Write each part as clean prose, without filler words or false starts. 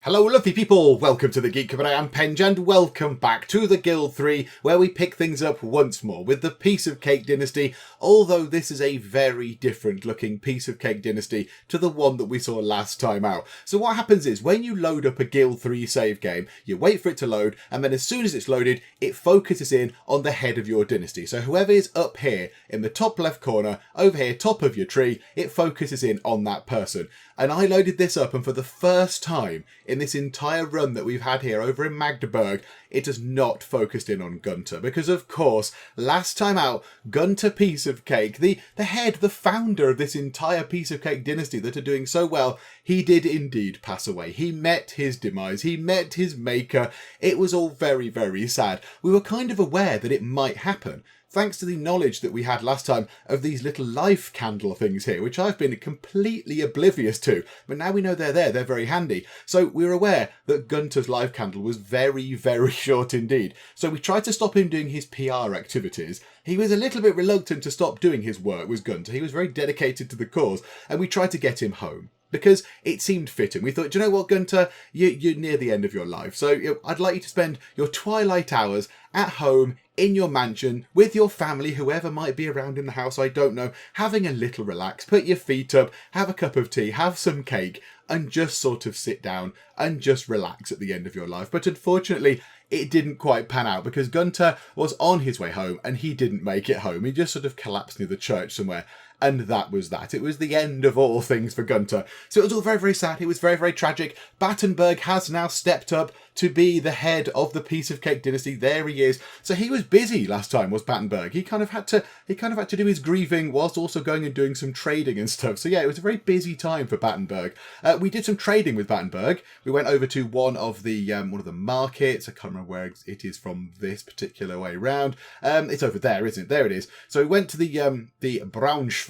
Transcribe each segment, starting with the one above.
Hello lovely people, welcome to the Geek, but I am Penge and welcome back to the Guild 3 where we pick things up once more with the Piece of Cake Dynasty, although this is a very different looking Piece of Cake Dynasty to the one that we saw last time out. So what happens is when you load up a Guild 3 save game, you wait for it to load and then as soon as it's loaded it focuses in on the head of your dynasty. So whoever is up here in the top left corner, over here top of your tree, it focuses in on that person. And I loaded this up and for the first time in this entire run that we've had here over in Magdeburg, it has not focused in on Gunther. Because of course, last time out, Gunther Piece of Cake, the head, the founder of this entire Piece of Cake dynasty that are doing so well, he did indeed pass away. He met his demise. He met his maker. It was all very, very sad. We were kind of aware that it might happen, thanks to the knowledge that we had last time of these little life candle things here, which I've been completely oblivious to. But now we know they're there, they're very handy. So we were aware that Gunther's life candle was very, very short indeed. So we tried to stop him doing his PR activities. He was a little bit reluctant to stop doing his work, was Gunther. He was very dedicated to the cause, and we tried to get him home, because it seemed fitting. We thought, do you know what, Gunther? You're near the end of your life. So I'd like you to spend your twilight hours at home in your mansion with your family, whoever might be around in the house, I don't know, having a little relax, put your feet up, have a cup of tea, have some cake, and just sort of sit down and just relax at the end of your life. But unfortunately, it didn't quite pan out because Gunther was on his way home and he didn't make it home. He just sort of collapsed near the church somewhere. And that was that. It was the end of all things for Gunther. So it was all very, very sad. It was very, very tragic. Battenberg has now stepped up to be the head of the Piece of Cake dynasty. There he is. So he was busy last time, was Battenberg. He kind of had to do his grieving whilst also going and doing some trading and stuff. So yeah, it was a very busy time for Battenberg. We did some trading with Battenberg. We went over to one of the markets. I can't remember where it is from this particular way round. It's over there, isn't it? There it is. So we went to the Braunschweig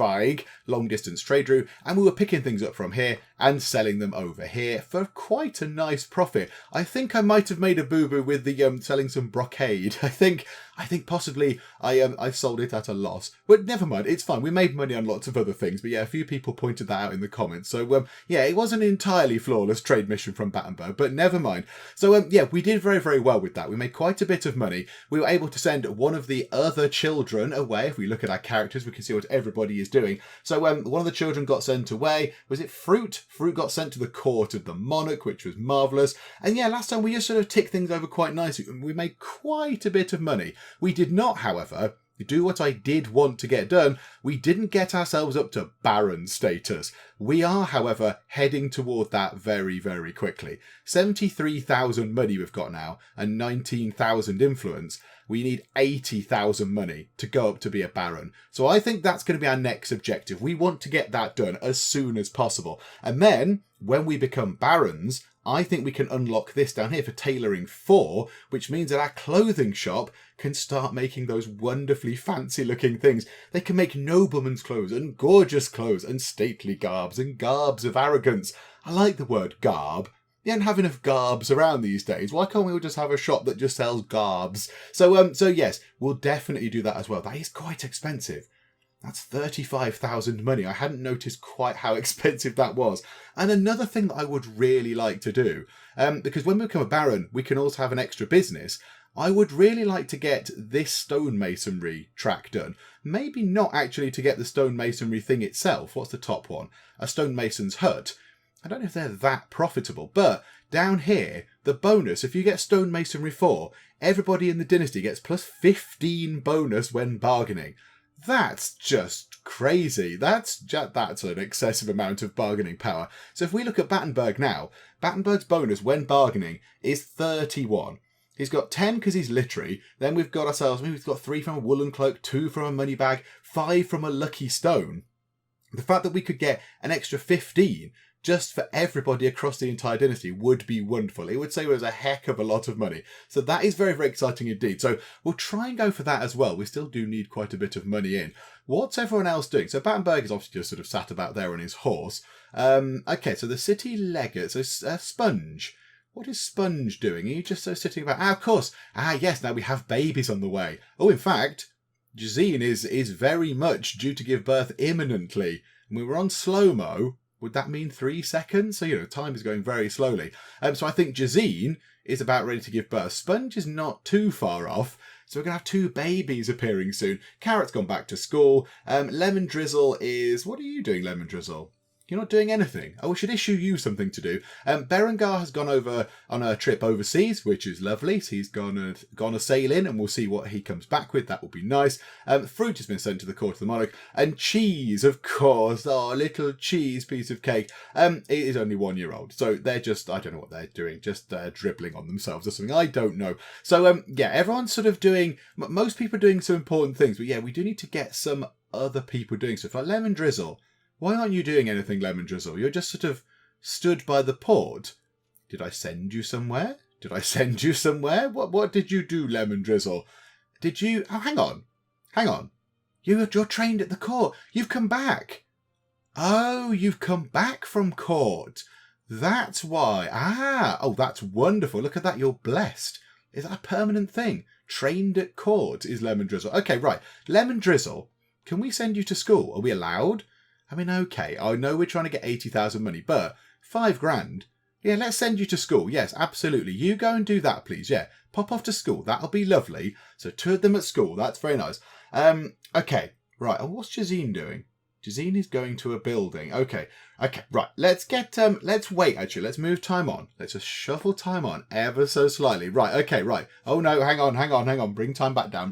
long distance trade route, and we were picking things up from here and selling them over here for quite a nice profit. I think I might have made a boo-boo with the selling some brocade. I think possibly I sold it at a loss, but never mind, it's fine. We made money on lots of other things, but yeah, a few people pointed that out in the comments. So yeah, it wasn't an entirely flawless trade mission from Battenberg, but never mind. So yeah, we did very, very well with that. We made quite a bit of money. We were able to send one of the other children away. If we look at our characters, we can see what everybody is doing. So one of the children got sent away. Was it Fruit? Fruit got sent to the court of the monarch, which was marvellous. And yeah, last time we just sort of ticked things over quite nicely. We made quite a bit of money. We did not, however, do what I did want to get done. We didn't get ourselves up to Baron status. We are, however, heading toward that very, very quickly. 73,000 money we've got now and 19,000 influence. We need 80,000 money to go up to be a Baron. So I think that's going to be our next objective. We want to get that done as soon as possible. And then when we become Barons, I think we can unlock this down here for tailoring 4, which means that our clothing shop can start making those wonderfully fancy looking things. They can make noblemen's clothes and gorgeous clothes and stately garbs and garbs of arrogance. I like the word garb. You don't have enough garbs around these days. Why can't we all just have a shop that just sells garbs? So yes, we'll definitely do that as well. That is quite expensive. That's 35,000 money. I hadn't noticed quite how expensive that was. And another thing that I would really like to do, because when we become a Baron, we can also have an extra business. I would really like to get this stonemasonry track done. Maybe not actually to get the stonemasonry thing itself. What's the top one? A stonemason's hut. I don't know if they're that profitable, but down here, the bonus, if you get stonemasonry 4, everybody in the dynasty gets plus 15 bonus when bargaining. That's just crazy. That's an excessive amount of bargaining power. So if we look at Battenberg now, Battenberg's bonus when bargaining is 31. He's got 10 because he's literary. Then we've got 3 from a woolen cloak, 2 from a money bag, 5 from a lucky stone. The fact that we could get an extra 15 just for everybody across the entire dynasty would be wonderful. It would save us a heck of a lot of money. So that is very, very exciting indeed. So we'll try and go for that as well. We still do need quite a bit of money in. What's everyone else doing? So Battenberg is obviously just sort of sat about there on his horse. Okay, so the city legate, so Sponge. What is Sponge doing? Are you just sitting about? Of course. Yes, now we have babies on the way. Oh, in fact, Jazine is very much due to give birth imminently. And we were on slow-mo. would that mean 3 seconds? So, time is going very slowly. So I think Jazine is about ready to give birth. Sponge is not too far off. So we're going to have 2 babies appearing soon. Carrot's gone back to school. Lemon Drizzle is... What are you doing, Lemon Drizzle? You're not doing anything. Oh, we should issue you something to do. Berengar has gone over on a trip overseas, which is lovely. So he's gone a sailing, and we'll see what he comes back with. That will be nice. Fruit has been sent to the court of the monarch. And Cheese, of course. Oh, little Cheese piece of cake. It is only 1 year old. So they're just, I don't know what they're doing, just dribbling on themselves or something. I don't know. So, yeah, everyone's sort of doing, most people are doing some important things. But yeah, we do need to get some other people doing stuff. Like Lemon Drizzle. Why aren't you doing anything, Lemon Drizzle? You're just sort of stood by the port. Did I send you somewhere? What did you do, Lemon Drizzle? Did you... Oh, hang on. You're trained at the court. You've come back. Oh, you've come back from court. That's why. Oh, that's wonderful. Look at that. You're blessed. Is that a permanent thing? Trained at court is Lemon Drizzle. Okay, right. Lemon Drizzle, can we send you to school? Are we allowed? I mean, okay, I know we're trying to get 80,000 money, but 5 grand? Yeah, let's send you to school. Yes, absolutely. You go and do that, please. Yeah, pop off to school. That'll be lovely. So 2 of them at school. That's very nice. Okay, right. And what's Jazine doing? Jazine is going to a building. Okay, right. Let's wait, actually. Let's move time on. Let's just shuffle time on ever so slightly. Right, okay, right. Oh, no, hang on. Bring time back down.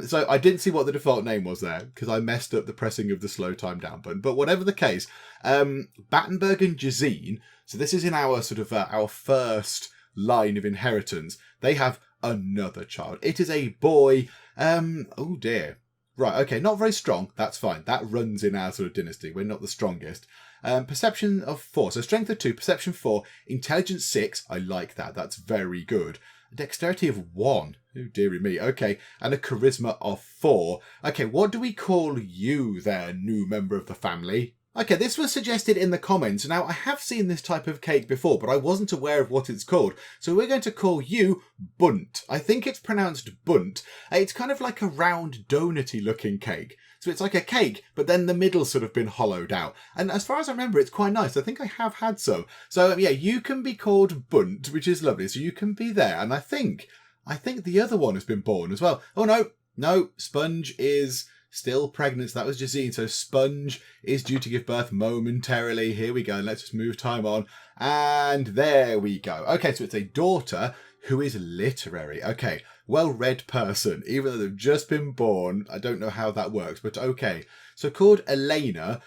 So I didn't see what the default name was there because I messed up the pressing of the slow time down button. But whatever the case, Battenberg and Jazine, so this is in our sort of our first line of inheritance. They have another child. It is a boy. Oh dear. Right, okay, not very strong. That's fine. That runs in our sort of dynasty. We're not the strongest. Perception of 4. So strength of 2, perception 4, intelligence 6. I like that. That's very good. Dexterity of 1. Oh, dearie me. Okay, and a charisma of 4. Okay, what do we call you there, new member of the family? Okay, this was suggested in the comments. Now, I have seen this type of cake before, but I wasn't aware of what it's called. So we're going to call you Bunt. I think it's pronounced Bunt. It's kind of like a round donut-y looking cake. So it's like a cake, but then the middle's sort of been hollowed out. And as far as I remember, it's quite nice. I think I have had some. So yeah, you can be called Bunt, which is lovely. So you can be there. And I think the other one has been born as well. Oh, no, Sponge is still pregnant. So that was Jazine. So Sponge is due to give birth momentarily. Here we go. Let's just move time on. And there we go. Okay, so it's a daughter who is literary. Okay, well-read person, even though they've just been born. I don't know how that works, but okay. So called Elena.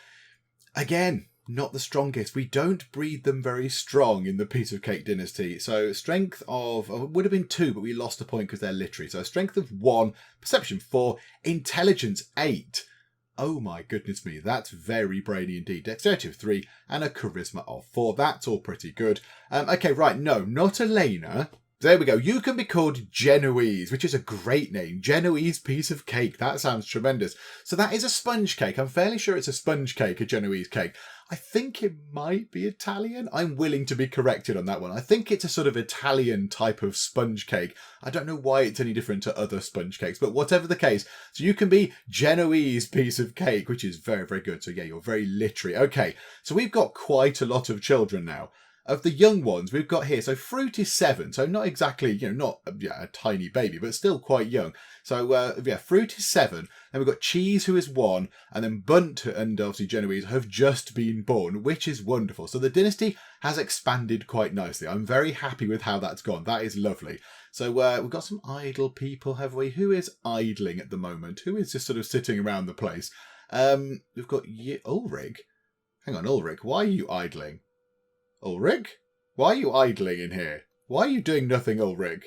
Again, not the strongest. We don't breed them very strong in the Piece of Cake dynasty. So strength of, it would have been 2, but we lost a point because they're literary. So strength of 1, perception 4, intelligence 8. Oh my goodness me, that's very brainy indeed. Dexterity of 3 and a charisma of 4. That's all pretty good. Okay, right, no, not Elena. There we go. You can be called Genoese, which is a great name. Genoese piece of cake. That sounds tremendous. So that is a sponge cake. I'm fairly sure it's a sponge cake, a Genoese cake. I think it might be Italian. I'm willing to be corrected on that one. I think it's a sort of Italian type of sponge cake. I don't know why it's any different to other sponge cakes, but whatever the case. So you can be Genoese piece of cake, which is very, very good. So yeah, you're very literary. Okay, so we've got quite a lot of children now. Of the young ones we've got here, so Fruit is 7, so not exactly, not a tiny baby, but still quite young. So yeah, Fruit is 7, then we've got Cheese who is 1, and then Bunt and obviously Genoese have just been born, which is wonderful. So the dynasty has expanded quite nicely. I'm very happy with how that's gone. That is lovely. So we've got some idle people, have we? Who is idling at the moment? Who is just sort of sitting around the place? We've got Ulrich. Hang on, Ulrich, why are you idling? Ulrich? Why are you idling in here? Why are you doing nothing, Ulrich?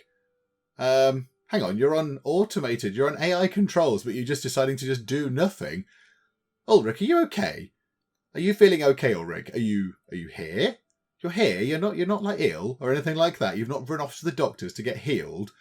Hang on, you're on automated, you're on AI controls, but you're just deciding to just do nothing. Ulrich, are you okay? Are you feeling okay, Ulrich? Are you here? You're here, you're not like ill or anything like that. You've not run off to the doctors to get healed.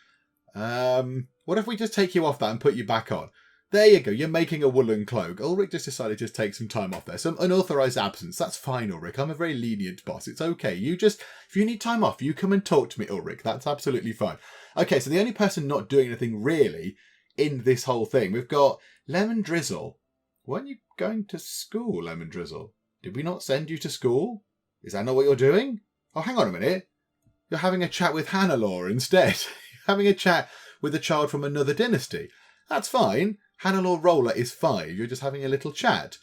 What if we just take you off that and put you back on? There you go, you're making a woolen cloak. Ulrich just decided to take some time off there. Some unauthorised absence. That's fine, Ulrich. I'm a very lenient boss. It's okay. If you need time off, you come and talk to me, Ulrich. That's absolutely fine. Okay, so the only person not doing anything really in this whole thing, we've got Lemon Drizzle. Weren't you going to school, Lemon Drizzle? Did we not send you to school? Is that not what you're doing? Oh, hang on a minute. You're having a chat with Hannelore instead. You're having a chat with a child from another dynasty. That's fine. Hannelore Roller is 5. You're just having a little chat.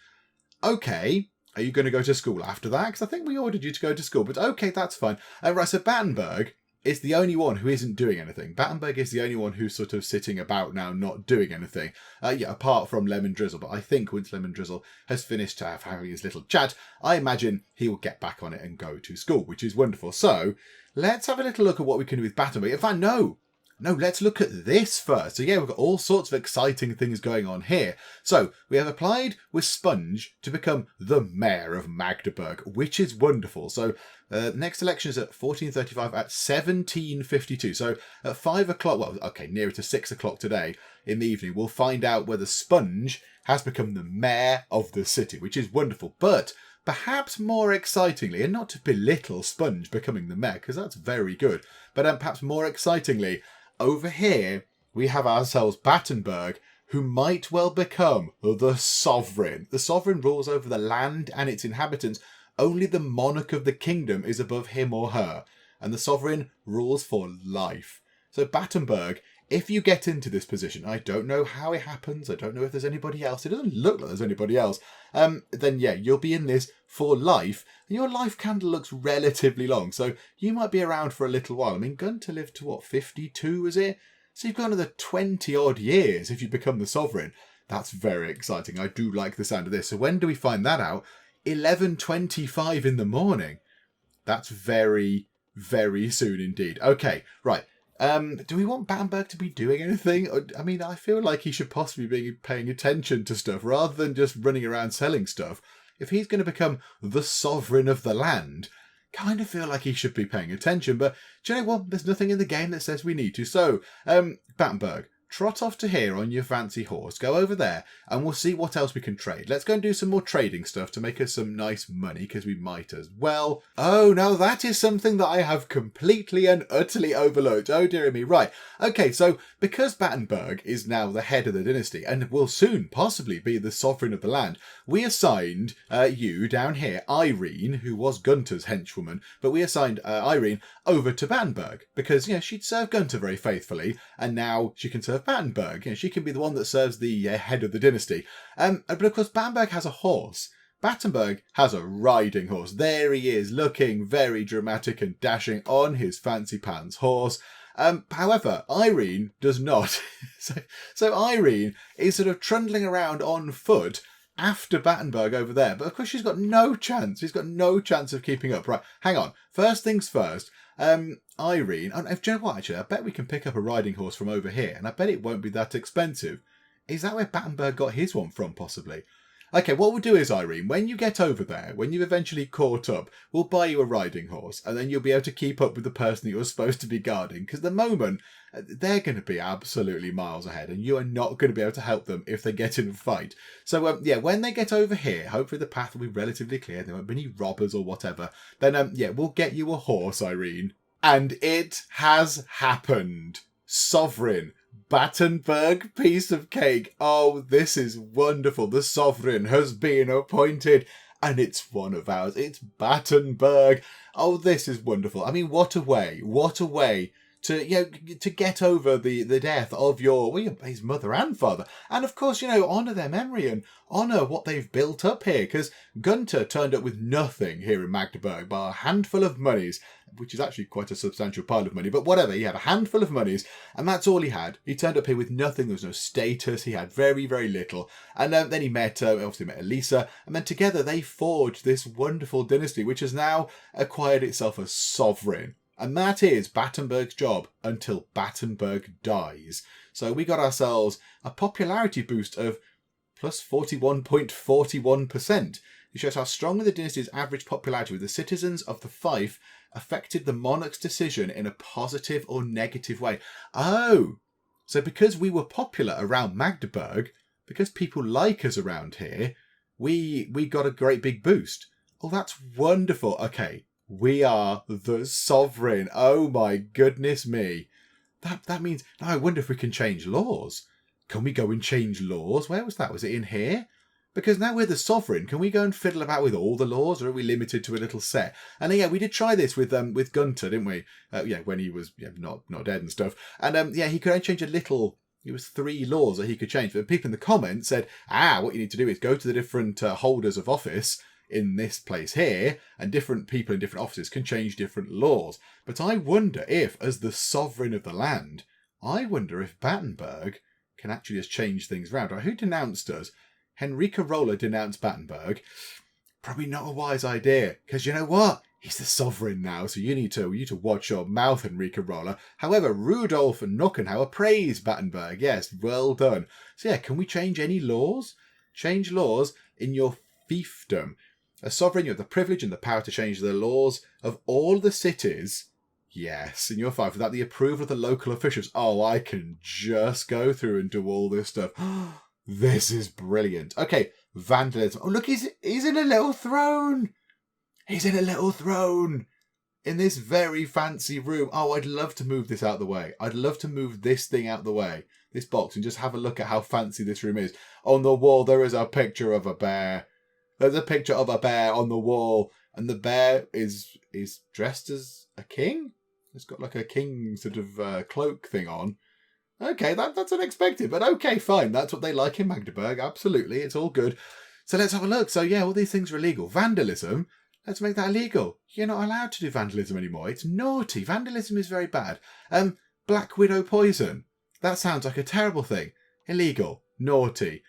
Okay. Are you going to go to school after that? Because I think we ordered you to go to school. But okay, that's fine. Right, so Battenberg is the only one who isn't doing anything. Battenberg is the only one who's sort of sitting about now, not doing anything. Apart from Lemon Drizzle. But I think once Lemon Drizzle has finished having his little chat, I imagine he will get back on it and go to school, which is wonderful. So let's have a little look at what we can do with Battenberg. In fact, no, let's look at this first. So yeah, we've got all sorts of exciting things going on here. So we have applied with Sponge to become the Mayor of Magdeburg, which is wonderful. So next election is at 1435 at 1752. So at 5 o'clock, well, okay, nearer to 6 o'clock today in the evening, we'll find out whether Sponge has become the Mayor of the city, which is wonderful. But perhaps more excitingly, and not to belittle Sponge becoming the Mayor, because that's very good, but perhaps more excitingly, over here, we have ourselves Battenberg, who might well become the Sovereign. The Sovereign rules over the land and its inhabitants. Only the monarch of the kingdom is above him or her. And the Sovereign rules for life. So Battenberg, if you get into this position, I don't know how it happens. I don't know if there's anybody else. It doesn't look like there's anybody else. Then yeah, you'll be in this for life. And your life candle looks relatively long. So you might be around for a little while. I mean, Gunther lived to what, 52 is it? So you've got another 20 odd years if you become the Sovereign. That's very exciting. I do like the sound of this. So when do we find that out? 11:25 in the morning. That's very, very soon indeed. Okay, right. Do we want Battenberg to be doing anything? I mean, I feel like he should possibly be paying attention to stuff rather than just running around selling stuff. If he's going to become the Sovereign of the land, kind of feel like he should be paying attention. But do you know what? There's nothing in the game that says we need to. So, Battenberg, trot off to here on your fancy horse. Go over there and we'll see what else we can trade. Let's go and do some more trading stuff to make us some nice money, because we might as well. Oh, now that is something that I have completely and utterly overlooked. Oh, dear me. Right. Okay, so because Battenberg is now the head of the dynasty and will soon possibly be the Sovereign of the land, we assigned you down here, Irene, who was Gunther's henchwoman, but we assigned Irene over to Battenberg because, you know, she'd served Gunther very faithfully and now she can serve Battenberg. You know, she can be the one that serves the head of the dynasty. But of course, Battenberg has a horse. Battenberg has a riding horse. There he is, looking very dramatic and dashing on his fancy pants horse. However, Irene does not. So Irene is sort of trundling around on foot after Battenberg over there. But of course, she's got no chance. She's got no chance of keeping up. Right, hang on. First things first. Irene, do you know what, actually? I bet we can pick up a riding horse from over here, and I bet it won't be that expensive. Is that where Battenberg got his one from, possibly? Okay, what we'll do is, Irene, when you get over there, when you've eventually caught up, we'll buy you a riding horse, and then you'll be able to keep up with the person that you're supposed to be guarding, because at the moment, they're going to be absolutely miles ahead, and you are not going to be able to help them if they get in a fight. So, yeah, when they get over here, hopefully the path will be relatively clear, there won't be any robbers or whatever, then, yeah, we'll get you a horse, Irene. And it has happened. Sovereign. Battenberg piece of cake. Oh, this is wonderful. The Sovereign has been appointed. And it's one of ours. It's Battenberg. Oh, this is wonderful. I mean, what a way. What a way to, you know, to get over the death of his mother and father. And of course, you know, honour their memory and honour what they've built up here. Because Gunther turned up with nothing here in Magdeburg but a handful of monies, which is actually quite a substantial pile of money. But whatever, he had a handful of monies and that's all he had. He turned up here with nothing. There was no status. He had very, very little. And then he obviously met Elisa. And then together they forged this wonderful dynasty, which has now acquired itself a sovereign. And that is Battenberg's job until Battenberg dies. So we got ourselves a popularity boost of plus 41.41%. It shows how strongly the dynasty's average popularity with the citizens of the fief affected the monarch's decision in a positive or negative way. Oh, so because we were popular around Magdeburg, because people like us around here, we got a great big boost. Oh, that's wonderful. Okay. We are the Sovereign. Oh my goodness me. That means, now I wonder if we can change laws. Can we go and change laws? Where was that? Was it in here? Because now we're the sovereign, can we go and fiddle about with all the laws, or are we limited to a little set? And yeah, we did try this with Gunther, didn't we? When he was not dead and stuff. And he could only change a little. It was 3 laws that he could change. But people in the comments said, what you need to do is go to the different holders of office in this place here, and different people in different offices can change different laws. But I wonder if, as the sovereign of the land, I wonder if Battenberg can actually just change things around. Right, who denounced us? Henrika Roller denounced Battenberg. Probably not a wise idea, because you know what? He's the sovereign now, so you need to watch your mouth, Henrika Roller. However, Rudolf and Nockenhauer praised Battenberg. Yes, well done. So yeah, can we change any laws? Change laws in your fiefdom. A sovereign, you have the privilege and the power to change the laws of all the cities. Yes, in your fief, without the approval of the local officials. Oh, I can just go through and do all this stuff. This is brilliant. Okay, vandalism. Oh, look, he's in a little throne. He's in a little throne in this very fancy room. Oh, I'd love to move this out of the way. I'd love to move this thing out of the way, this box, and just have a look at how fancy this room is. On the wall, there is a picture of a bear. There's a picture of a bear on the wall, and the bear is dressed as a king. It's got like a king sort of cloak thing on. Okay, that's unexpected, but okay, fine. That's what they like in Magdeburg. Absolutely, it's all good. So let's have a look. So yeah, all these things are illegal. Vandalism, let's make that illegal. You're not allowed to do vandalism anymore. It's naughty. Vandalism is very bad. Black widow poison. That sounds like a terrible thing. Illegal. Naughty.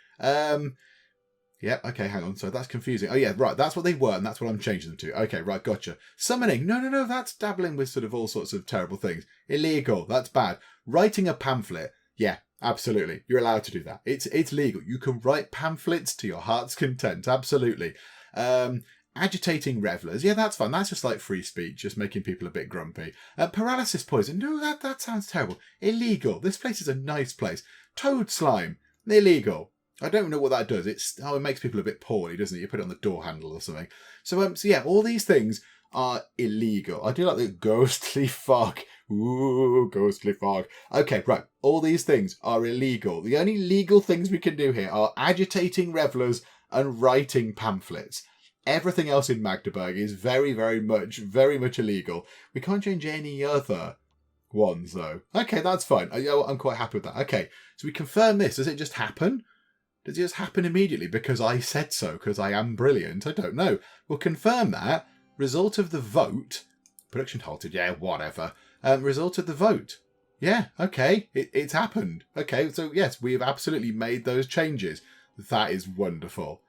Yep, okay, hang on. So that's confusing. Oh yeah, right, that's what they were, and that's what I'm changing them to. Okay, right, gotcha. Summoning. No, that's dabbling with sort of all sorts of terrible things. Illegal. That's bad. Writing a pamphlet. Yeah, absolutely. You're allowed to do that. It's legal. You can write pamphlets to your heart's content. Absolutely. Agitating revelers. Yeah, that's fine. That's just like free speech, just making people a bit grumpy. Paralysis poison. No, that sounds terrible. Illegal. This place is a nice place. Toad slime. Illegal. I don't know what that does. It makes people a bit poorly, doesn't it? You put it on the door handle or something. So yeah, all these things are illegal. I do like the ghostly fog. Ooh, ghostly fog. Okay, right. All these things are illegal. The only legal things we can do here are agitating revelers and writing pamphlets. Everything else in Magdeburg is very, very much illegal. We can't change any other ones, though. Okay, that's fine. I'm quite happy with that. Okay, so we confirm this. Does it just happen? Does it just happen immediately because I said so, because I am brilliant? I don't know. We'll confirm that. Result of the vote. Production halted. Yeah, whatever. Result of the vote. Yeah, okay. It's happened. Okay, so yes, we have absolutely made those changes. That is wonderful.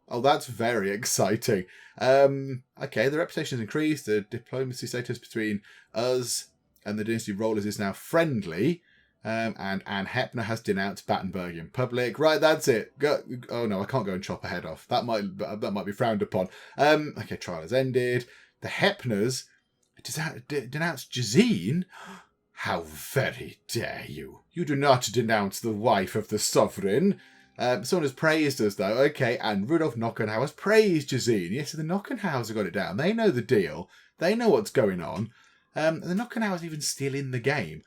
Oh, that's very exciting. Okay, the reputation has increased. The diplomacy status between us and the Dynasty Rollers is now friendly. And Anne Hepner has denounced Battenberg in public. Right, that's it. Go. Oh no, I can't go and chop a head off. That might be frowned upon. Okay, trial has ended. The Hepners denounced Jazine. How very dare you! You do not denounce the wife of the sovereign. Someone has praised us though. Okay, and Rudolf Nockenhauer has praised Jazine. Yes, the Nockenhauers have got it down. They know the deal. They know what's going on. The Nockenhauers even still in the game.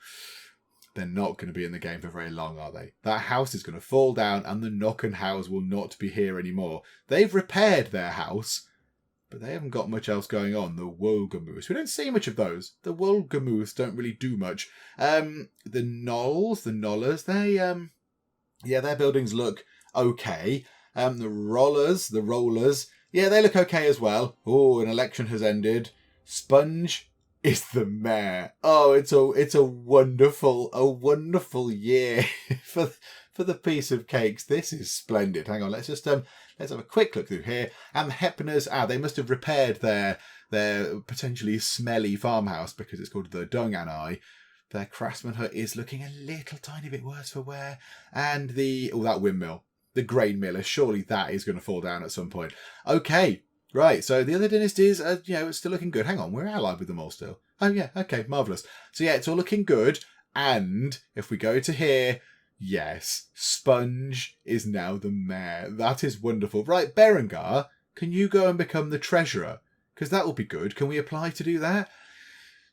They're not going to be in the game for very long, are they? That house is going to fall down and the Nockenhauers will not be here anymore. They've repaired their house, but they haven't got much else going on. The Wolgamoose. We don't see much of those. The Wolgamoose don't really do much. The Knolls, the Knollers, their buildings look okay. The Rollers, yeah, they look okay as well. Oh, an election has ended. Sponge is the mayor. Oh, it's a wonderful year for the piece of cakes. This is splendid. Hang on, let's have a quick look through here. And the Hepners, they must have repaired their potentially smelly farmhouse because it's called the Dung Anai. Their craftsman hut is looking a little tiny bit worse for wear. And that windmill, the grain miller, surely that is going to fall down at some point. Okay. Right, so the other dynasties are, it's still looking good. Hang on, we're allied with them all still. Oh, yeah, okay, marvellous. So, yeah, it's all looking good. And if we go to here, yes, Sponge is now the mayor. That is wonderful. Right, Berengar, can you go and become the treasurer? Because that will be good. Can we apply to do that?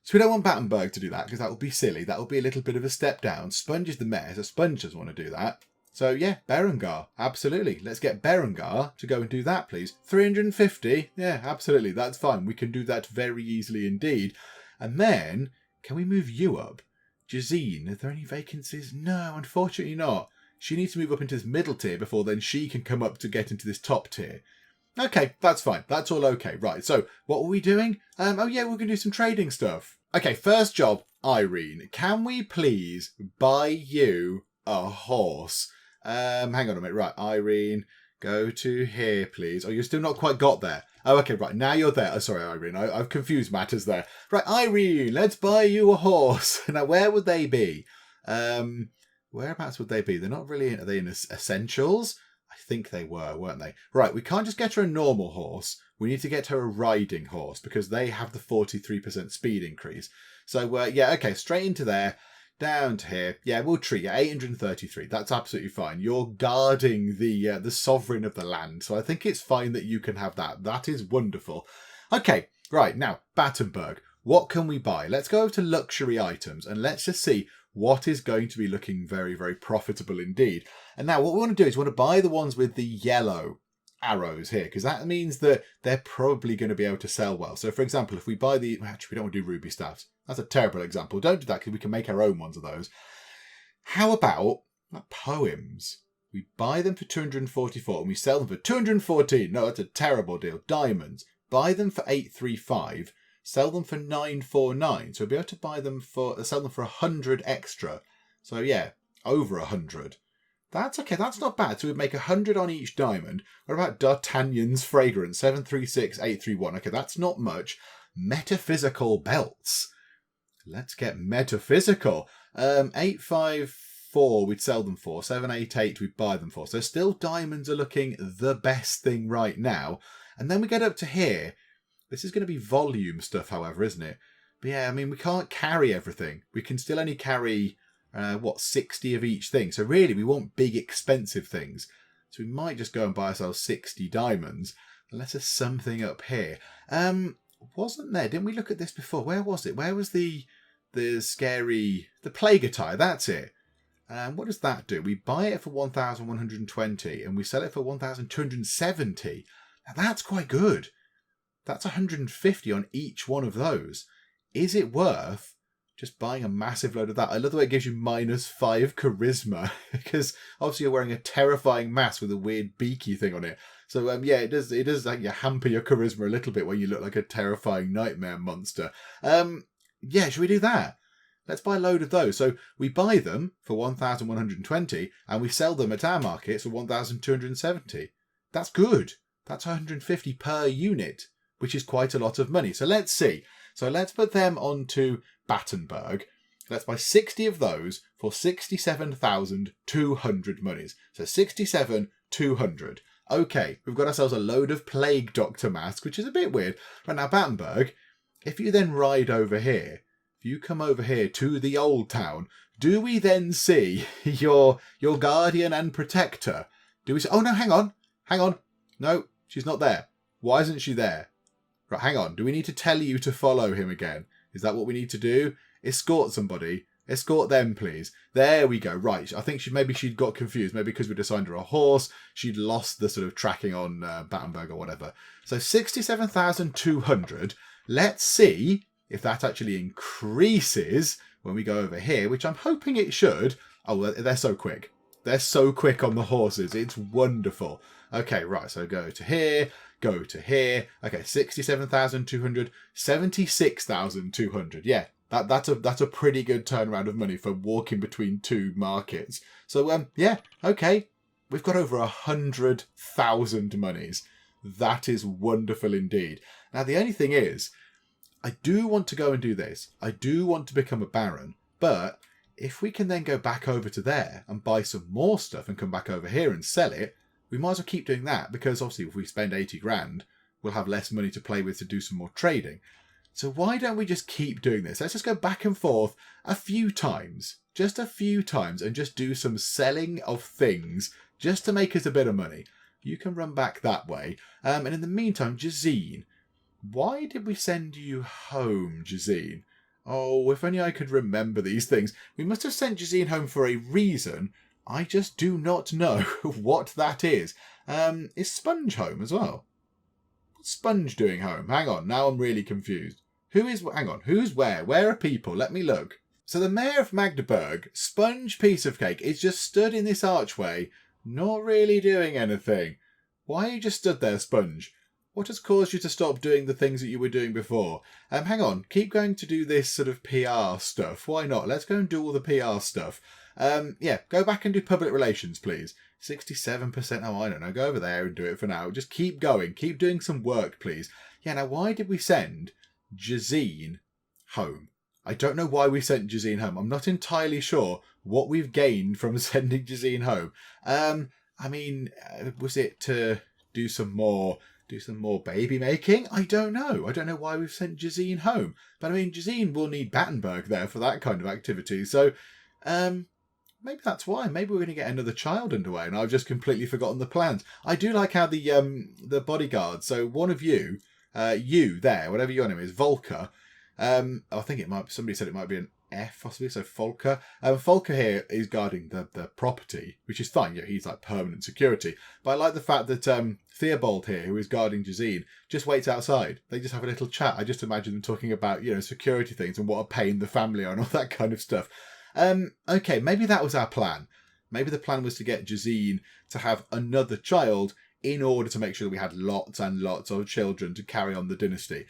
So we don't want Battenberg to do that because that would be silly. That would be a little bit of a step down. Sponge is the mayor, so Sponge doesn't want to do that. So yeah, Berengar, absolutely. Let's get Berengar to go and do that, please. 350? Yeah, absolutely. That's fine. We can do that very easily indeed. And then, can we move you up? Jazine, are there any vacancies? No, unfortunately not. She needs to move up into this middle tier before then she can come up to get into this top tier. Okay, that's fine. That's all okay. Right, so what were we doing? Oh yeah, we're going to do some trading stuff. Okay, first job, Irene. Can we please buy you a horse? Hang on a minute. Right, Irene, go to here, please. Oh, you're still not quite got there. Oh, okay, right. Now you're there. Oh, sorry, Irene. I've confused matters there. Right, Irene, let's buy you a horse. Now, where would they be? Whereabouts would they be? They're not really... Are they in essentials? I think they were, weren't they? Right, we can't just get her a normal horse. We need to get her a riding horse because they have the 43% speed increase. So, yeah, okay, straight into there. Down to here. Yeah, we'll treat you. 833. That's absolutely fine. You're guarding the sovereign of the land. So I think it's fine that you can have that. That is wonderful. Okay, right. Now, Battenberg. What can we buy? Let's go over to luxury items and let's just see what is going to be looking very, very profitable indeed. And now what we want to do is we want to buy the ones with the yellow arrows here because that means that they're probably going to be able to sell well. So, for example, if we buy the... Actually, we don't want to do ruby staffs. That's a terrible example. Don't do that because we can make our own ones of those. How about poems? We buy them for 244 and we sell them for 214. No, that's a terrible deal. Diamonds. Buy them for 835. Sell them for 949. So we'll be able to buy them for... Sell them for 100 extra. So yeah, over 100. That's okay. That's not bad. So we'd make 100 on each diamond. What about D'Artagnan's fragrance? 736,831. Okay, that's not much. Metaphysical belts. Let's get metaphysical. 854 we'd sell them for. 788 we'd buy them for. So still diamonds are looking the best thing right now. And then we get up to here. This is going to be volume stuff, however, isn't it? But yeah, I mean, we can't carry everything. We can still only carry, 60 of each thing. So really, we want big, expensive things. So we might just go and buy ourselves 60 diamonds. Unless there's something up here. Wasn't there? Didn't we look at this before? Where was it? Where was the scary... The plague attire, that's it. What does that do? We buy it for 1,120 and we sell it for 1,270. Now that's quite good. That's 150 on each one of those. Is it worth just buying a massive load of that? I love the way it gives you -5 charisma because obviously you're wearing a terrifying mask with a weird beaky thing on it. So yeah, it does like hamper your charisma a little bit when you look like a terrifying nightmare monster. Yeah, should we do that? Let's buy a load of those. So we buy them for 1,120 and we sell them at our markets for 1,270. That's good. That's 150 per unit, which is quite a lot of money. So let's see. So let's put them onto Battenberg. Let's buy 60 of those for 67,200 monies. So 67,200. Okay, we've got ourselves a load of Plague Doctor masks, which is a bit weird. Right now, Battenberg, if you then ride over here, if you come over here to the old town, do we then see your guardian and protector? Do we say, oh no, hang on. No, she's not there. Why isn't she there? Right, hang on. Do we need to tell you to follow him again? Is that what we need to do? Escort somebody. Escort them, please. There we go. Right. I think maybe she'd got confused. Maybe because we'd assigned her a horse, she'd lost the sort of tracking on Battenberg or whatever. So 67,200. Let's see if that actually increases when we go over here, which I'm hoping it should. Oh, they're so quick. They're so quick on the horses. It's wonderful. Okay, right. So go to here. Go to here. Okay, 67,200. 76,200. Yeah. That's a pretty good turnaround of money for walking between two markets. So yeah, okay, we've got over 100,000 monies. That is wonderful indeed. Now the only thing is, I do want to go and do this. I do want to become a baron, but if we can then go back over to there and buy some more stuff and come back over here and sell it, we might as well keep doing that because obviously if we spend 80 grand, we'll have less money to play with to do some more trading. So why don't we just keep doing this? Let's just go back and forth a few times. Just a few times and just do some selling of things just to make us a bit of money. You can run back that way. And in the meantime, Jazine. Why did we send you home, Jazine? Oh, if only I could remember these things. We must have sent Jazine home for a reason. I just do not know what that is. Is Sponge home as well? What's Sponge doing home? Hang on, now I'm really confused. Hang on, who's where? Where are people? Let me look. So the mayor of Magdeburg, Sponge Piece-of-Cake, is just stood in this archway, not really doing anything. Why are you just stood there, Sponge? What has caused you to stop doing the things that you were doing before? Hang on, keep going to do this sort of PR stuff. Why not? Let's go and do all the PR stuff. Yeah, go back and do public relations, please. 67%. Oh, I don't know. Go over there and do it for now. Just keep going. Keep doing some work, please. Yeah, now why did we send Jazine home? I don't know why we sent Jazine home. I'm not entirely sure what we've gained from sending Jazine home. I mean, was it to do some more baby making? I don't know. I don't know why we've sent Jazine home. But I mean, Jazine will need Battenberg there for that kind of activity. So, maybe that's why. Maybe we're going to get another child underway, and I've just completely forgotten the plans. I do like how the bodyguard. So one of you, you there, whatever your name is, Volker. I think it might. Somebody said it might be an F, possibly. So Volker. Volker here is guarding the property, which is fine. Yeah, he's like permanent security. But I like the fact that Theobald here, who is guarding Jazine, just waits outside. They just have a little chat. I just imagine them talking about security things and what a pain the family are and all that kind of stuff. Okay, maybe that was our plan. Maybe the plan was to get Jazine to have another child in order to make sure that we had lots and lots of children to carry on the dynasty.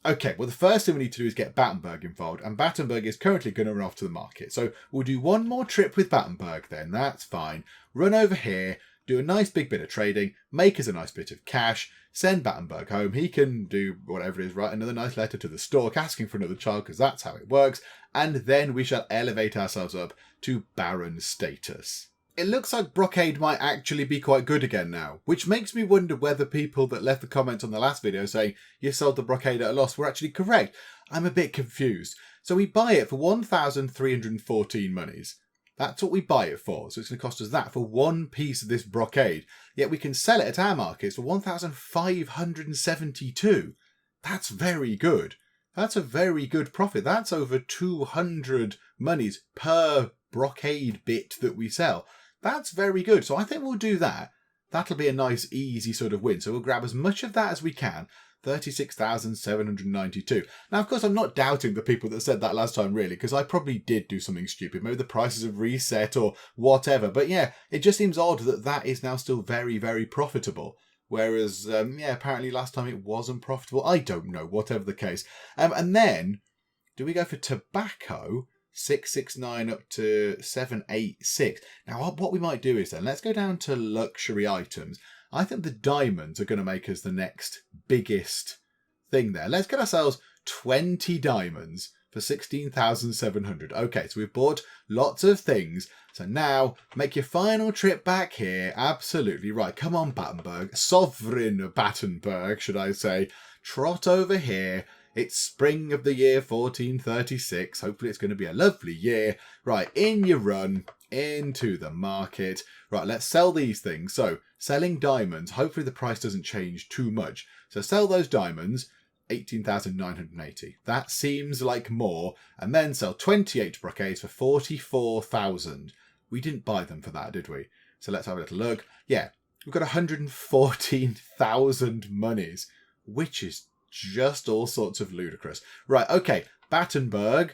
Okay, well, the first thing we need to do is get Battenberg involved, and Battenberg is currently going to run off to the market. So we'll do one more trip with Battenberg then, that's fine. Run over here, do a nice big bit of trading, make us a nice bit of cash, send Battenberg home. He can do whatever it is, write another nice letter to the stork asking for another child, because that's how it works, and then we shall elevate ourselves up to Baron status. It looks like Brocade might actually be quite good again now, which makes me wonder whether people that left the comments on the last video saying you sold the Brocade at a loss were actually correct. I'm a bit confused. So we buy it for 1,314 monies. That's what we buy it for. So it's going to cost us that for one piece of this Brocade. Yet we can sell it at our markets for 1,572. That's very good. That's a very good profit. That's over 200 monies per Brocade bit that we sell. That's very good. So I think we'll do that. That'll be a nice, easy sort of win. So we'll grab as much of that as we can. 36,792. Now, of course, I'm not doubting the people that said that last time, really, because I probably did do something stupid. Maybe the prices have reset or whatever. But yeah, it just seems odd that that is now still very, very profitable. Whereas, apparently last time it wasn't profitable. I don't know, whatever the case. And then, do we go for tobacco? 669 up to 786. Now, what we might do is then, let's go down to luxury items. I think the diamonds are going to make us the next biggest thing there. Let's get ourselves 20 diamonds for 16,700. Okay, so we've bought lots of things. So now, make your final trip back here. Absolutely right. Come on, Battenberg. Sovereign Battenberg, should I say. Trot over here. It's spring of the year 1436. Hopefully it's going to be a lovely year. Right, in you run, into the market. Right, let's sell these things. So, selling diamonds. Hopefully the price doesn't change too much. So sell those diamonds, 18,980. That seems like more. And then sell 28 brocades for 44,000. We didn't buy them for that, did we? So let's have a little look. Yeah, we've got 114,000 monies, which is just all sorts of ludicrous. Right, okay, Battenberg,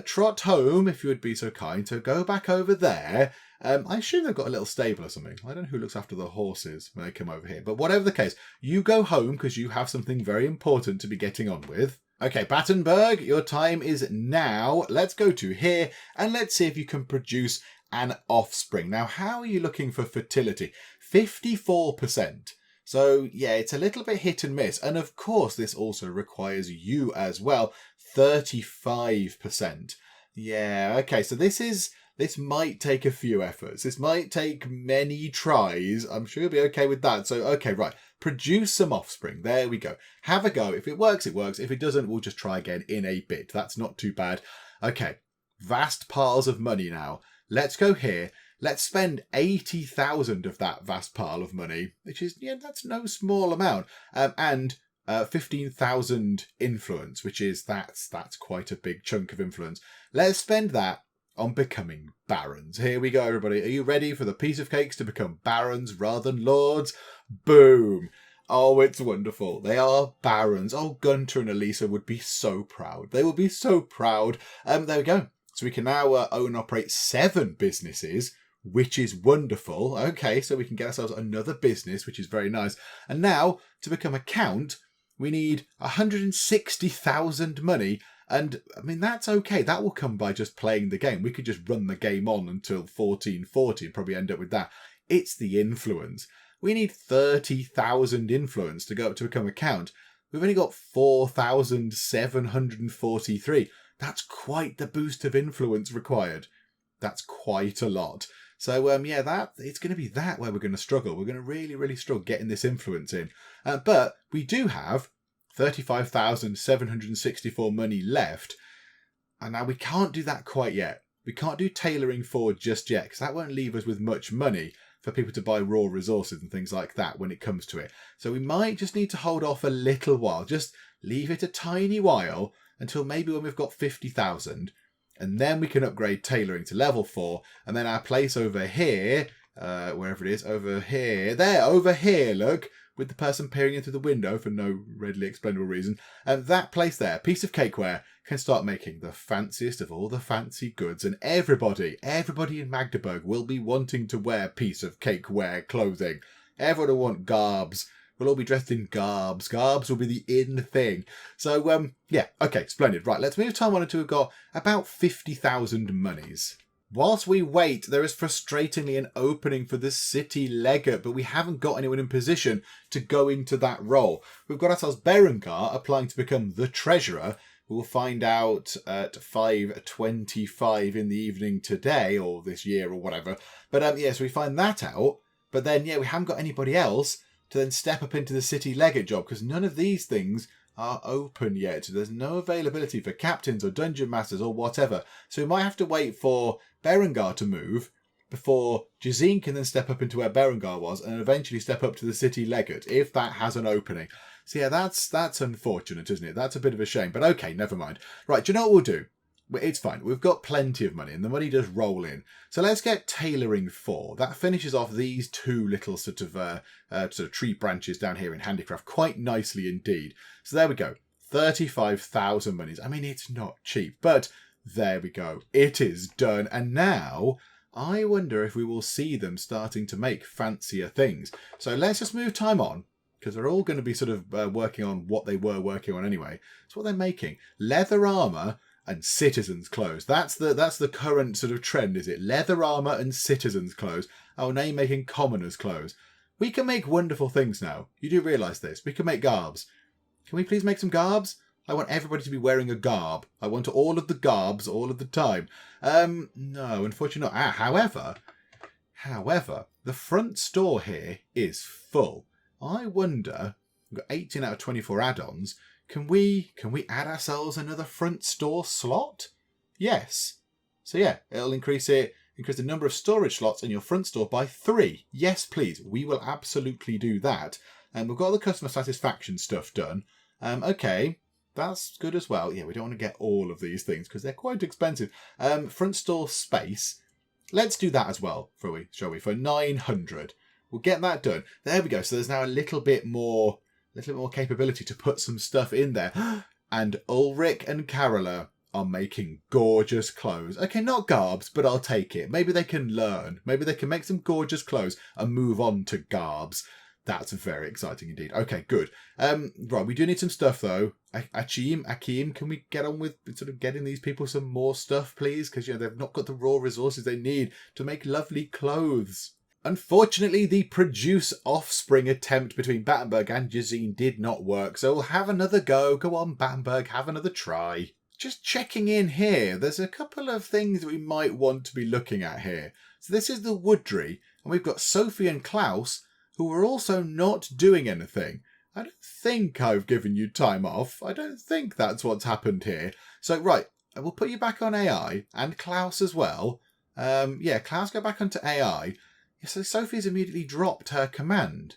trot home if you would be so kind. So go back over there. I assume they've got a little stable or something. I don't know who looks after the horses when they come over here. But whatever the case, you go home because you have something very important to be getting on with. Okay, Battenberg, your time is now. Let's go to here and let's see if you can produce an offspring. Now, how are you looking for fertility? 54%. So, yeah, it's a little bit hit and miss. And of course, this also requires you as well. 35%. Yeah, okay, so this might take a few efforts. This might take many tries. I'm sure you'll be okay with that. So, okay, right. Produce some offspring. There we go. Have a go. If it works, it works. If it doesn't, we'll just try again in a bit. That's not too bad. Okay, vast piles of money now. Let's go here. Let's spend 80,000 of that vast pile of money, which is, yeah, that's no small amount. And 15,000 influence, which is, that's quite a big chunk of influence. Let's spend that on becoming barons. Here we go, everybody. Are you ready for the piece of cakes to become barons rather than lords? Boom. Oh, it's wonderful. They are barons. Oh, Gunther and Elisa would be so proud. They would be so proud. There we go. So we can now own and operate 7 businesses, which is wonderful. Okay, so we can get ourselves another business, which is very nice. And now, to become a count, we need 160,000 money. And, I mean, that's okay. That will come by just playing the game. We could just run the game on until 1440 and probably end up with that. It's the influence. We need 30,000 influence to go up to become a count. We've only got 4,743. That's quite the boost of influence required. That's quite a lot. So, yeah, it's going to be that where we're going to struggle. We're going to really, really struggle getting this influence in. But we do have 35,764 money left. And now we can't do that quite yet. We can't do tailoring forward just yet, because that won't leave us with much money for people to buy raw resources and things like that when it comes to it. So we might just need to hold off a little while. Just leave it a tiny while until maybe when we've got 50,000. And then we can upgrade tailoring to level 4. And then our place over here, wherever it is, over here, look, with the person peering in through the window for no readily explainable reason. And that place there, Piece of Cakeware, can start making the fanciest of all the fancy goods. And everybody in Magdeburg will be wanting to wear Piece of Cakeware clothing. Everyone will want garbs. We'll all be dressed in garbs. Garbs will be the in thing. So, yeah, okay, splendid. Right, let's move time on until we've got about 50,000 monies. Whilst we wait, there is frustratingly an opening for the city legate, but we haven't got anyone in position to go into that role. We've got ourselves Berengar applying to become the treasurer. We'll find out at 5:25 in the evening today, or this year, or whatever. But, yeah, so we find that out. But then, yeah, we haven't got anybody else to then step up into the city legate job, because none of these things are open yet. There's no availability for captains or dungeon masters or whatever. So we might have to wait for Berengar to move before Jazine can then step up into where Berengar was and eventually step up to the city legate, if that has an opening. So yeah, that's unfortunate, isn't it? That's a bit of a shame, but okay, never mind. Right, do you know what we'll do? It's fine. We've got plenty of money and the money does roll in. So let's get tailoring 4. That finishes off these 2 little sort of tree branches down here in handicraft quite nicely indeed. So there we go. 35,000 monies. I mean, it's not cheap, but there we go. It is done. And now I wonder if we will see them starting to make fancier things. So let's just move time on, because they're all going to be sort of working on what they were working on anyway. It's what they're making. Leather armour and citizens' clothes. That's the current sort of trend, is it? Leather armour and citizens' clothes. Oh, now you're making commoners' clothes. We can make wonderful things now. You do realise this. We can make garbs. Can we please make some garbs? I want everybody to be wearing a garb. I want all of the garbs all of the time. No, unfortunately not. However, the front store here is full. I wonder, we've got 18 out of 24 add-ons. Can we add ourselves another front store slot? Yes. So yeah, it'll increase the number of storage slots in your front store by 3. Yes, please. We will absolutely do that. And we've got the customer satisfaction stuff done. Okay, that's good as well. Yeah, we don't want to get all of these things because they're quite expensive. Front store space. Let's do that as well, shall we? For 900. We'll get that done. There we go. So there's now a little bit more capability to put some stuff in there. And Ulrich and Carola are making gorgeous clothes. Okay, not garbs, but I'll take it. Maybe they can learn. Maybe they can make some gorgeous clothes and move on to garbs. That's very exciting indeed. Okay, good. Right, we do need some stuff though. Akeem, can we get on with sort of getting these people some more stuff, please? Because they've not got the raw resources they need to make lovely clothes. Unfortunately, the produce offspring attempt between Battenberg and Jazine did not work, so we'll have another go. Go on, Battenberg, have another try. Just checking in here, there's a couple of things that we might want to be looking at here. So this is the Woodry, and we've got Sophie and Klaus, who are also not doing anything. I don't think I've given you time off. I don't think that's what's happened here. So, right, we'll put you back on AI, and Klaus as well. Yeah, Klaus, go back onto AI. So Sophie's immediately dropped her command.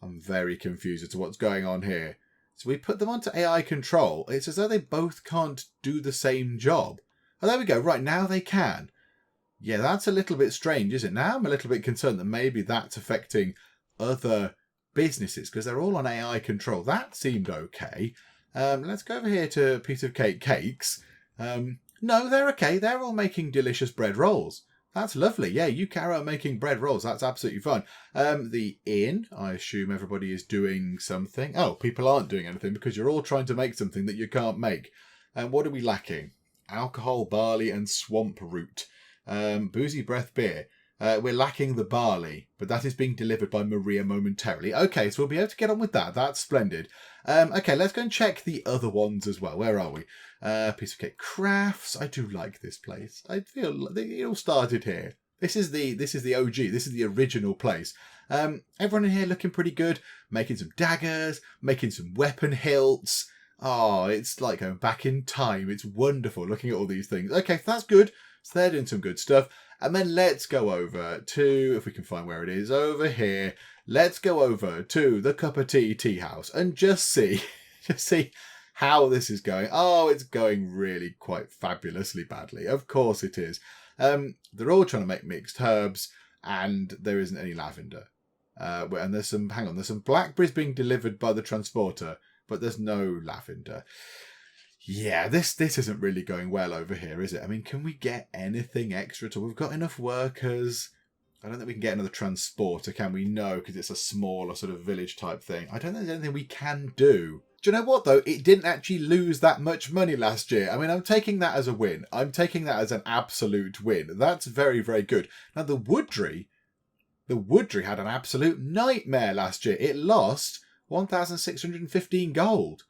I'm very confused as to what's going on here. So we put them onto AI control. It's as though they both can't do the same job. Oh, there we go. Right, now they can. Yeah, that's a little bit strange, isn't it? Now I'm a little bit concerned that maybe that's affecting other businesses because they're all on AI control. That seemed okay. Let's go over here to Piece of Cake Cakes. No, they're okay. They're all making delicious bread rolls. That's lovely. Yeah, you carry on making bread rolls. That's absolutely fine. The inn, I assume everybody is doing something. Oh, people aren't doing anything because you're all trying to make something that you can't make. And what are we lacking? Alcohol, barley, and swamp root. Boozy breath beer. We're lacking the barley, but that is being delivered by Maria momentarily. Okay, so we'll be able to get on with that. That's splendid. Okay, let's go and check the other ones as well. Where are we? Piece of Cake Crafts. I do like this place. I feel it all started here. This is the OG. This is the original place. Everyone in here looking pretty good. Making some daggers, making some weapon hilts. Oh, it's like going back in time. It's wonderful looking at all these things. Okay, so that's good. So they're doing some good stuff. And then let's go over to, if we can find where it is, over here. Let's go over to the Cup of Tea House and just see how this is going. Oh, it's going really quite fabulously badly. Of course it is. They're all trying to make mixed herbs and there isn't any lavender. And there's some blackberries being delivered by the transporter, but there's no lavender. Yeah, this isn't really going well over here, is it? I mean, can we get anything extra at all? We've got enough workers. I don't think we can get another transporter, can we? No, because it's a smaller sort of village type thing. I don't think there's anything we can do. Do you know what, though? It didn't actually lose that much money last year. I mean, I'm taking that as a win. I'm taking that as an absolute win. That's very, very good. Now, the Woodry had an absolute nightmare last year. It lost 1,615 gold.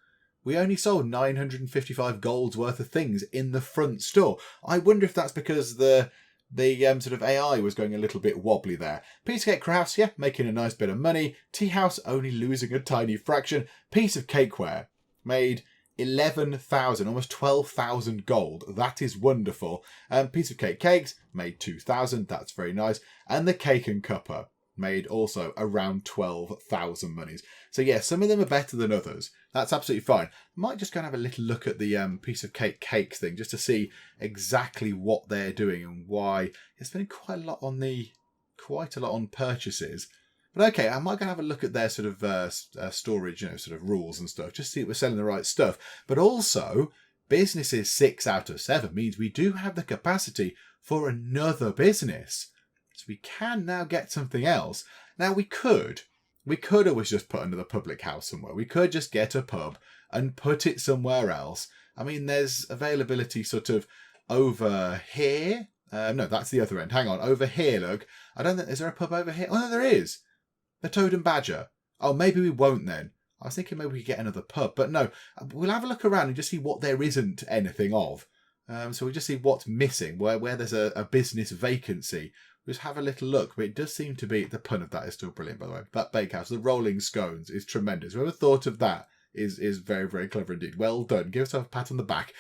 We only sold 955 gold's worth of things in the front store. I wonder if that's because the sort of AI was going a little bit wobbly there. Piece of Cake Crafts, yeah, making a nice bit of money. Tea House only losing a tiny fraction. Piece of Cakeware made 11,000, almost 12,000 gold. That is wonderful. Piece of Cake Cakes made 2,000. That's very nice. And the Cake and Cupper made also around 12,000 monies. So yeah, some of them are better than others. That's absolutely fine. Might just go and have a little look at the Piece of Cake Cakes thing just to see exactly what they're doing and why. It's been quite a lot on purchases. But okay, I might go and have a look at their sort of storage, sort of rules and stuff, just see if we're selling the right stuff. But also, businesses 6 out of 7 means we do have the capacity for another business. So we can now get something else. Now we could always just put another public house somewhere. We could just get a pub and put it somewhere else. I mean, there's availability sort of over here. No, that's the other end. Hang on, over here, look. I don't think, is there a pub over here? Oh, no, there is. The Toad and Badger. Oh, maybe we won't then. I was thinking maybe we could get another pub, but no. We'll have a look around and just see what there isn't anything of. So we'll just see what's missing, where there's a business vacancy. Just have a little look, but it does seem to be, the pun of that is still brilliant, by the way. That bakehouse, the rolling scones, is tremendous. Whoever thought of that is very, very clever indeed. Well done. Give yourself a pat on the back.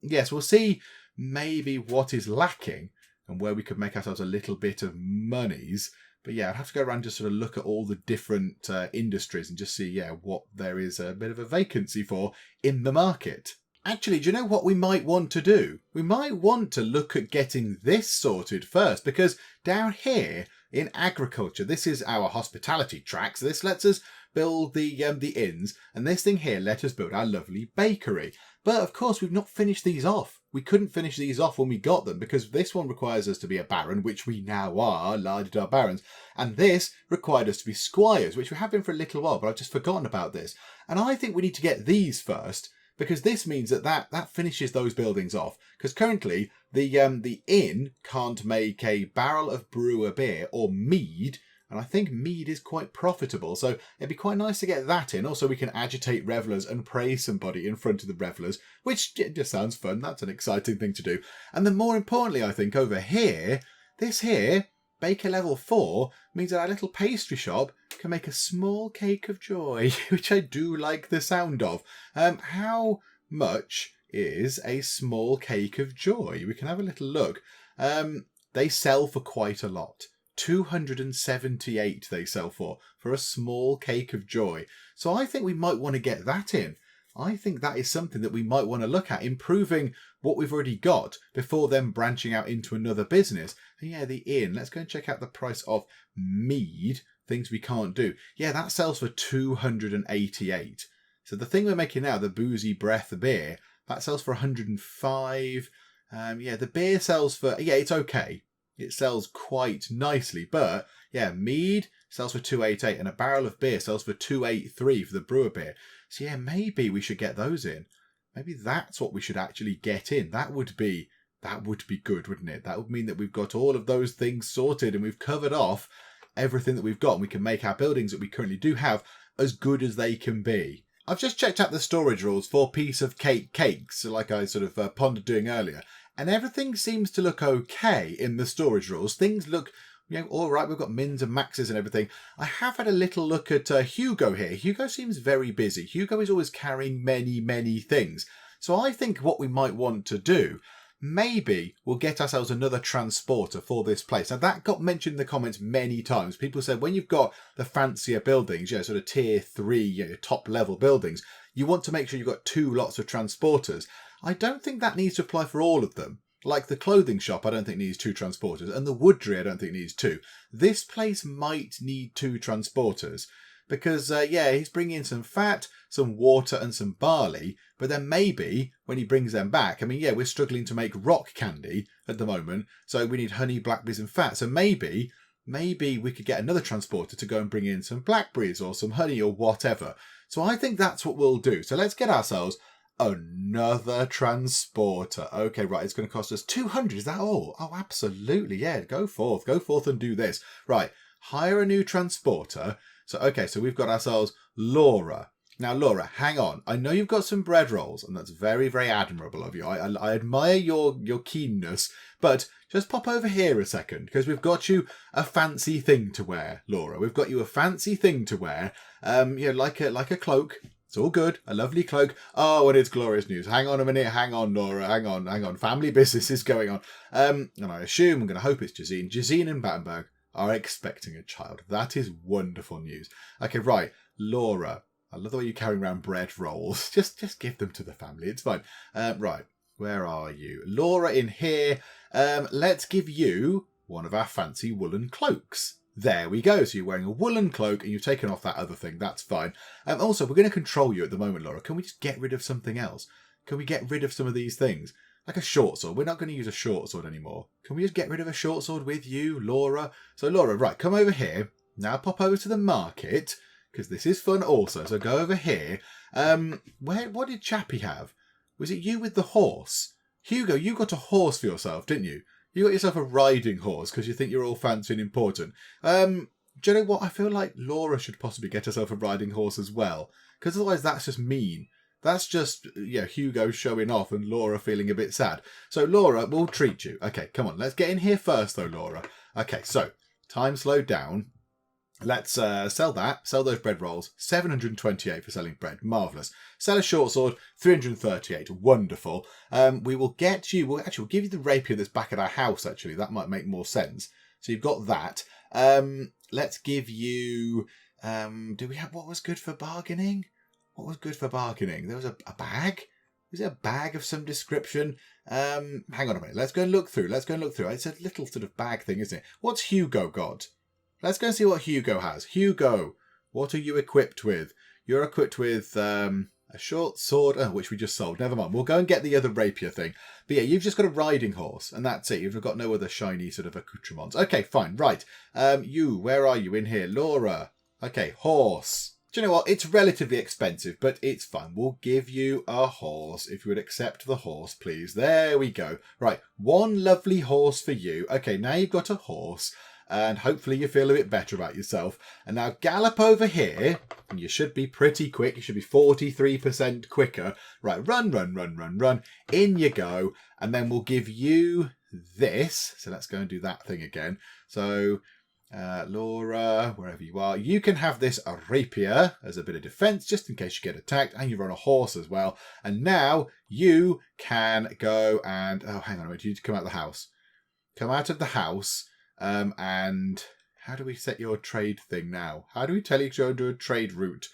Yes, we'll see maybe what is lacking and where we could make ourselves a little bit of monies. But yeah, I'd have to go around and just sort of look at all the different industries and just see, yeah, what there is a bit of a vacancy for in the market. Actually, do you know what we might want to do? We might want to look at getting this sorted first, because down here in agriculture, this is our hospitality track. So this lets us build the inns, and this thing here let us build our lovely bakery. But of course, we've not finished these off. We couldn't finish these off when we got them, because this one requires us to be a baron, which we now are, la-di-da barons. And this required us to be squires, which we have been for a little while, but I've just forgotten about this. And I think we need to get these first, because this means that finishes those buildings off. Because currently, the inn can't make a barrel of brewer beer or mead, and I think mead is quite profitable, so it'd be quite nice to get that in. Also, we can agitate revellers and praise somebody in front of the revellers, which just sounds fun. That's an exciting thing to do. And then more importantly, I think over here, this here, Baker Level 4, means that our little pastry shop can make a small cake of joy, which I do like the sound of. How much is a small cake of joy? We can have a little look. They sell for quite a lot. 278 they sell for a small cake of joy. So I think we might want to get that in. I think that is something that we might want to look at, improving what we've already got before then branching out into another business. And yeah, the inn. Let's go and check out the price of mead, things we can't do. Yeah, that sells for 288. So the thing we're making now, the boozy breath beer, that sells for 105. Yeah, the beer sells for, yeah, it's okay. It sells quite nicely, but yeah, mead sells for 288 and a barrel of beer sells for 283 for the brewer beer. So yeah, maybe we should get those in. Maybe that's what we should actually get in. That would be good, wouldn't it? That would mean that we've got all of those things sorted and we've covered off everything that we've got, and we can make our buildings that we currently do have as good as they can be. I've just checked out the storage rules for PieceOfCakes, like I sort of pondered doing earlier, and everything seems to look okay in the storage rules. Things look, all right. We've got mins and maxes and everything. I have had a little look at Hugo here. Hugo seems very busy. Hugo is always carrying many, many things. So I think what we might want to do, maybe we'll get ourselves another transporter for this place. Now, that got mentioned in the comments many times. People said when you've got the fancier buildings, sort of tier 3, top level buildings, you want to make sure you've got 2 lots of transporters. I don't think that needs to apply for all of them. Like the clothing shop, I don't think needs 2 transporters. And the woodry, I don't think needs 2. This place might need 2 transporters. Because, he's bringing in some fat, some water and some barley. But then maybe when he brings them back, we're struggling to make rock candy at the moment. So we need honey, blackberries and fat. So maybe we could get another transporter to go and bring in some blackberries or some honey or whatever. So I think that's what we'll do. So let's get ourselves another transporter. Okay, right, it's going to cost us 200. Is that all? Oh, absolutely. Yeah, go forth and do this. Right, hire a new transporter. So we've got ourselves Laura. Now, Laura, hang on. I know you've got some bread rolls, and that's very, very admirable of you. I admire your keenness, but just pop over here a second, because we've got you a fancy thing to wear, Laura. We've got you a fancy thing to wear, like a cloak. It's all good. A lovely cloak. Oh, and it's glorious news. Hang on a minute. Hang on, Laura. Hang on. Family business is going on. And I assume, I'm going to hope it's Jazine. Jazine and Battenberg are expecting a child. That is wonderful news. Okay, right. Laura. I love the way you're carrying around bread rolls. Just give them to the family. It's fine. Right. Where are you? Laura in here. Let's give you one of our fancy woolen cloaks. There we go. So you're wearing a woolen cloak and you've taken off that other thing. That's fine. Also, we're going to control you at the moment, Laura. Can we just get rid of something else? Can we get rid of some of these things? Like a short sword. We're not going to use a short sword anymore. Can we just get rid of a short sword with you, Laura? So, Laura, right, come over here. Now pop over to the market, because this is fun also. So go over here. What did Chappie have? Was it you with the horse? Hugo, you got a horse for yourself, didn't you? You got yourself a riding horse because you think you're all fancy and important. Do you know what? I feel like Laura should possibly get herself a riding horse as well. Because otherwise that's just mean. That's just, Hugo showing off and Laura feeling a bit sad. So Laura, we'll treat you. Okay, come on. Let's get in here first though, Laura. Okay, so time slowed down. Let's sell that. Sell those bread rolls. 728 for selling bread. Marvellous. Sell a short sword. 338. Wonderful. We will get you... We'll give you the rapier that's back at our house, actually. That might make more sense. So you've got that. Let's give you... do we have... What was good for bargaining? What was good for bargaining? There was a bag? Was it a bag of some description? Hang on a minute. Let's go and look through. It's a little sort of bag thing, isn't it? What's Hugo got? Let's go and see what Hugo has. Hugo, what are you equipped with? You're equipped with a short sword, which we just sold. Never mind. We'll go and get the other rapier thing. But yeah, you've just got a riding horse, and that's it. You've got no other shiny sort of accoutrements. Okay, fine. Right. Where are you in here? Laura. Okay, horse. Do you know what? It's relatively expensive, but it's fine. We'll give you a horse. If you would accept the horse, please. There we go. Right. One lovely horse for you. Okay, now you've got a horse. And hopefully you feel a bit better about yourself. And now gallop over here. And you should be pretty quick. You should be 43% quicker. Right, run. In you go. And then we'll give you this. So let's go and do that thing again. So, Laura, wherever you are, you can have this rapier as a bit of defense, just in case you get attacked. And you're on a horse as well. And now you can go and... Oh, hang on a minute. You need to come out of the house. Come out of the house. And how do we set your trade thing now? How do we tell you to go and do a trade route?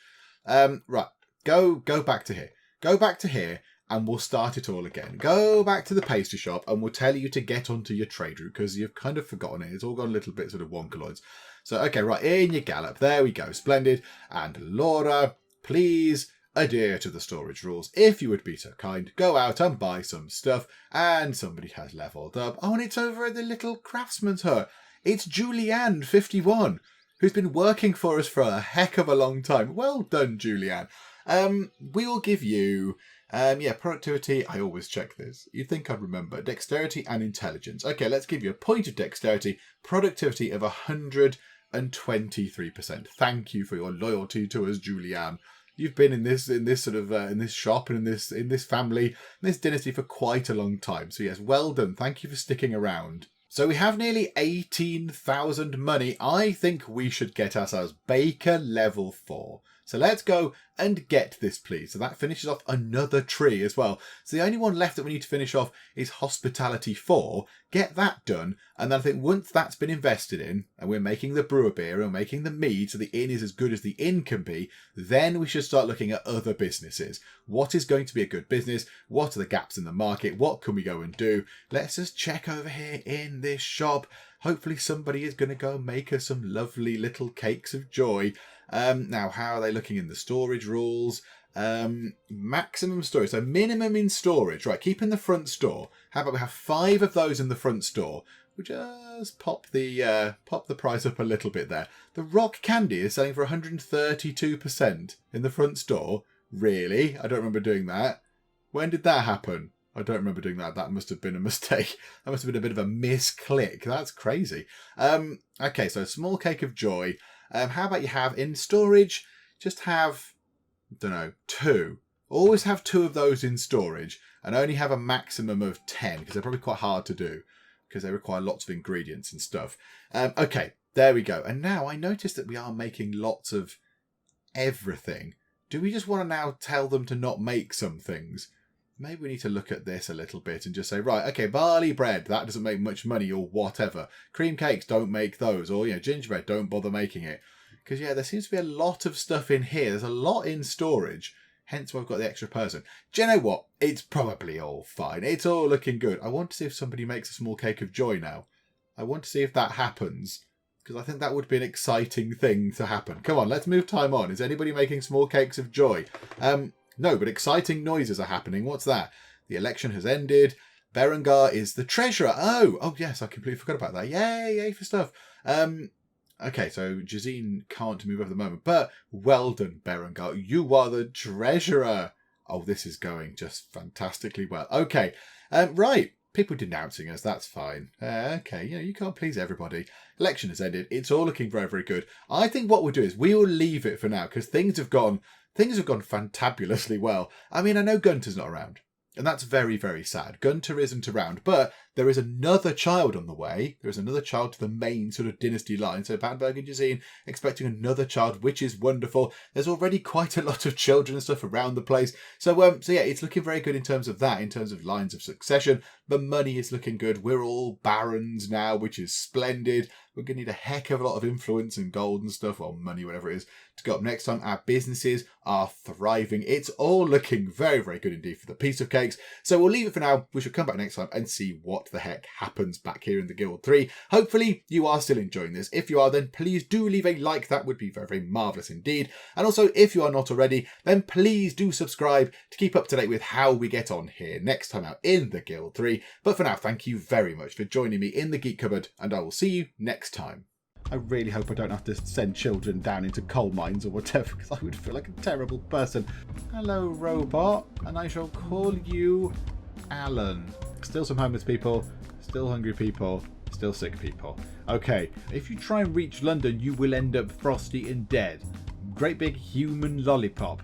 Right, go back to here. Go back to here and we'll start it all again. Go back to the pastry shop and we'll tell you to get onto your trade route because you've kind of forgotten it. It's all gone a little bit sort of wonkaloids. So, okay, right, in you gallop. There we go. Splendid. And Laura, please adhere to the storage rules. If you would be so kind, go out and buy some stuff. And somebody has leveled up. Oh, and it's over at the little craftsman's hut. It's Julianne, 51, who's been working for us for a heck of a long time. Well done, Julianne. We will give you, productivity. I always check this. You'd think I'd remember. Dexterity and intelligence. Okay, let's give you a point of dexterity. Productivity of 123%. Thank you for your loyalty to us, Julianne. You've been in this shop and in this family, in this dynasty for quite a long time. So yes, well done. Thank you for sticking around. So we have nearly 18,000 money. I think we should get ourselves Baker level 4. So let's go and get this, please. So that finishes off another tree as well. So the only one left that we need to finish off is Hospitality 4. Get that done. And then I think once that's been invested in, and we're making the brewer beer and making the mead, so the inn is as good as the inn can be, then we should start looking at other businesses. What is going to be a good business? What are the gaps in the market? What can we go and do? Let's just check over here in this shop. Hopefully somebody is going to go and make us some lovely little cakes of joy. Now, how are they looking in the storage rules? Maximum storage, so minimum in storage. Right, keep in the front store. How about we have 5 of those in the front store? We'll just pop the price up a little bit there. The rock candy is selling for 132% in the front store. Really? I don't remember doing that. When did that happen? I don't remember doing that. That must have been a mistake. That must have been a bit of a misclick. That's crazy. Okay, so small cake of joy. How about you have in storage, just have, I don't know, 2. Always have 2 of those in storage and only have a maximum of 10 because they're probably quite hard to do because they require lots of ingredients and stuff. Okay, there we go. And now I noticed that we are making lots of everything. Do we just want to now tell them to not make some things? Maybe we need to look at this a little bit and just say, right, okay, barley bread, that doesn't make much money or whatever. Cream cakes, don't make those. Or, gingerbread, don't bother making it. Because, there seems to be a lot of stuff in here. There's a lot in storage. Hence why I've got the extra person. Do you know what? It's probably all fine. It's all looking good. I want to see if somebody makes a small cake of joy now. I want to see if that happens. Because I think that would be an exciting thing to happen. Come on, let's move time on. Is anybody making small cakes of joy? No, but exciting noises are happening. What's that? The election has ended. Berengar is the treasurer. Oh yes, I completely forgot about that. Yay for stuff. Okay, so Jazine can't move over the moment, but well done, Berengar. You are the treasurer. Oh, this is going just fantastically well. Okay, right. People denouncing us, that's fine. Okay, you can't please everybody. Election has ended. It's all looking very, very good. I think what we'll do is we will leave it for now because things have gone fantabulously well. I mean, I know Gunther's not around, and that's very, very sad. Gunther isn't around, but there is another child on the way. There is another child to the main sort of dynasty line. So Battenberg and Jazine expecting another child, which is wonderful. There's already quite a lot of children and stuff around the place. So yeah, it's looking very good in terms of that, in terms of lines of succession. The money is looking good. We're all barons now, which is splendid. We're going to need a heck of a lot of influence and gold and stuff, or money, whatever it is, to go up next time. Our businesses are thriving. It's all looking very, very good indeed for the Piece of Cakes. So we'll leave it for now. We should come back next time and see what the heck happens back here in the Guild 3. Hopefully you are still enjoying this. If you are, then please do leave a like. That would be very, very marvellous indeed. And also, if you are not already, then please do subscribe to keep up to date with how we get on here next time out in the Guild 3. But for now, thank you very much for joining me in the Geek Cupboard, and I will see you next time. I really hope I don't have to send children down into coal mines or whatever, because I would feel like a terrible person. Hello, robot, and I shall call you Alan. Still some homeless people, still hungry people, still sick people. Okay, if you try and reach London, you will end up frosty and dead. Great big human lollipop.